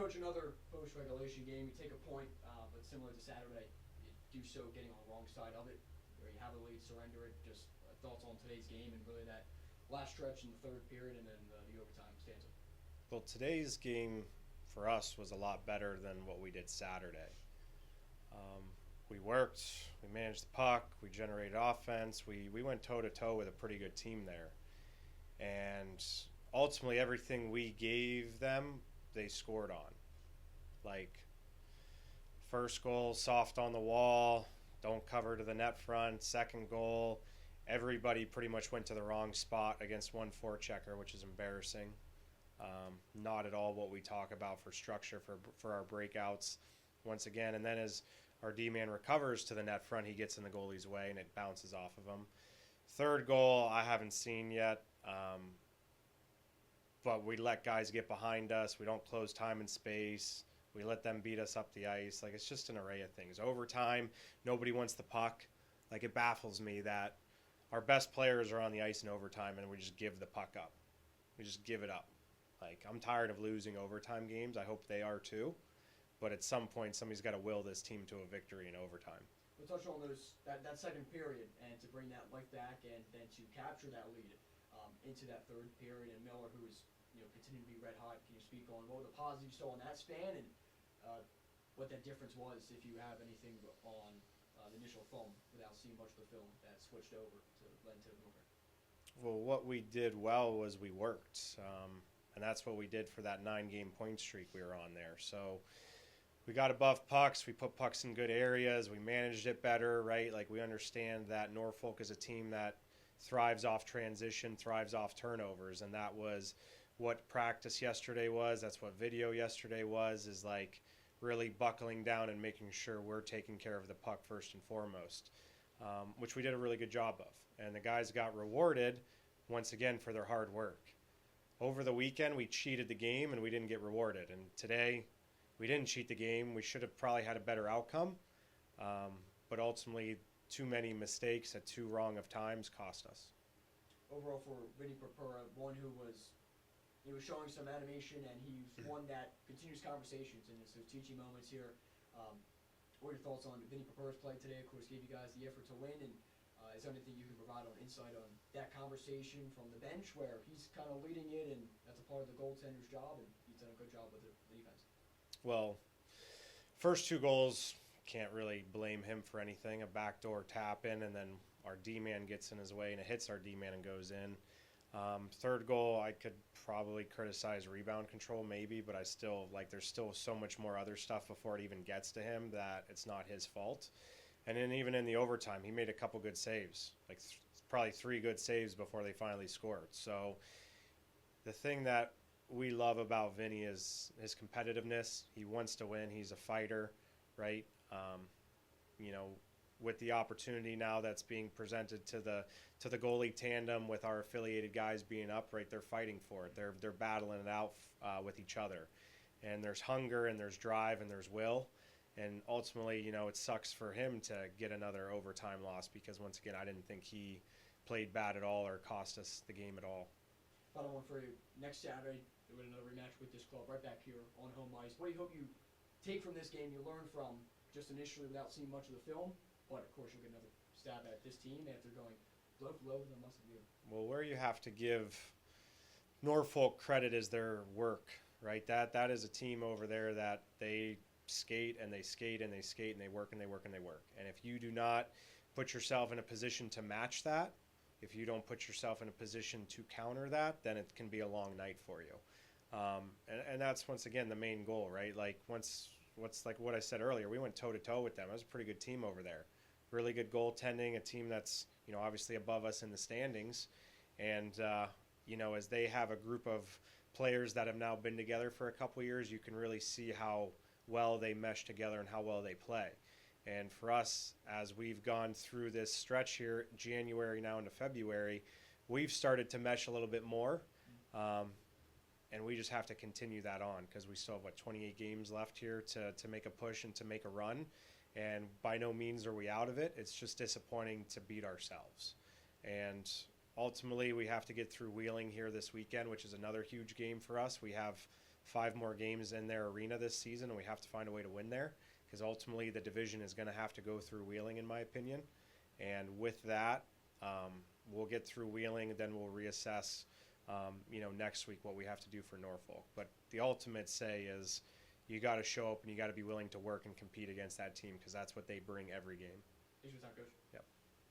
approach another post-regulation game, you take a point, but similar to Saturday, you do so getting on the wrong side of it, where you have a lead, surrender it. Just thoughts on today's game and really that last stretch in the third period and then the overtime stanza. Well, today's game for us was a lot better than what we did Saturday. We worked, we managed the puck, we generated offense, we went toe to toe with a pretty good team there. And ultimately, everything we gave them, they scored on. Like, first goal, soft on the wall, don't cover to the net front. Second goal, everybody pretty much went to the wrong spot against one forechecker, which is embarrassing. Not at all what we talk about for structure for our breakouts once again. And then as our D-man recovers to the net front, he gets in the goalie's way and it bounces off of him. Third goal, I haven't seen yet. But we let guys get behind us. We don't close time and space. We let them beat us up the ice. Like, it's just an array of things. Overtime, nobody wants the puck. Like, it baffles me that our best players are on the ice in overtime and we just give the puck up. We just give it up. Like, I'm tired of losing overtime games. I hope they are too. But at some point, somebody's got to will this team to a victory in overtime. We'll touch on that second period and to bring that life back and then to capture that lead into that third period. And Miller, who is continuing to be red hot, can you speak on what were the positives you saw in that span and what that difference was, if you have anything on the initial film without seeing much of the film that switched over to lend to Milker? Well, what we did well was we worked. And that's what we did for that 9-game point streak we were on there. So we got above pucks. We put pucks in good areas. We managed it better, right? Like, we understand that Norfolk is a team that thrives off transition, thrives off turnovers. And that was what practice yesterday was. That's what video yesterday was, is like really buckling down and making sure we're taking care of the puck first and foremost, which we did a really good job of. And the guys got rewarded, once again, for their hard work. Over the weekend, we cheated the game and we didn't get rewarded. And today, we didn't cheat the game. We should have probably had a better outcome. But ultimately, too many mistakes at too wrong of times cost us. Overall, for Vinny Purpura, one who was showing some animation, and he's one that continues conversations in his teaching moments here. What are your thoughts on Vinny Purpura's play today? Of course, gave you guys the effort to win, and is there anything you can provide on insight on that conversation from the bench where he's kind of leading it, and that's a part of the goaltender's job, and he's done a good job with the defense? Well, first two goals, can't really blame him for anything. A backdoor tap in, and then our D-man gets in his way, and it hits our D-man and goes in. Third goal, I could probably criticize rebound control maybe, but I still, like, there's still so much more other stuff before it even gets to him that it's not his fault. And then even in the overtime, he made a couple good saves, like probably 3 good saves before they finally scored. So the thing that we love about Vinny is his competitiveness. He wants to win. He's a fighter, right? With the opportunity now that's being presented to the goalie tandem with our affiliated guys being up, right? They're fighting for it. They're battling it out with each other, and there's hunger and there's drive and there's will. And ultimately, it sucks for him to get another overtime loss because, once again, I didn't think he played bad at all or cost us the game at all. Final one for you. Next Saturday, we win another rematch with this club right back here on home ice. What do you hope you take from this game, you learn from just initially without seeing much of the film? But, of course, you'll get another stab at this team after going blow for blow with them. Well, where you have to give Norfolk credit is their work, right? That is a team over there that they skate and they skate and they skate and they work and they work and they work. And if you do not put yourself in a position to match that, if you don't put yourself in a position to counter that, then it can be a long night for you. And that's, once again, the main goal, right? Like, like what I said earlier, we went toe-to-toe with them. It was a pretty good team over there. Really good goaltending, a team that's, obviously above us in the standings. And, as they have a group of players that have now been together for a couple of years, you can really see how well they mesh together and how well they play. And for us, as we've gone through this stretch here, January now into February, we've started to mesh a little bit more. And we just have to continue that on because we still have, 28 games left here to make a push and to make a run. And by no means are we out of it. It's just disappointing to beat ourselves. And ultimately, we have to get through Wheeling here this weekend, which is another huge game for us. We have 5 more games in their arena this season, and we have to find a way to win there, because ultimately the division is going to have to go through Wheeling, in my opinion. And with that, we'll get through Wheeling, and then we'll reassess, next week what we have to do for Norfolk. But the ultimate say is you got to show up and you got to be willing to work and compete against that team, because that's what they bring every game. Thanks for your time, Coach. Yep.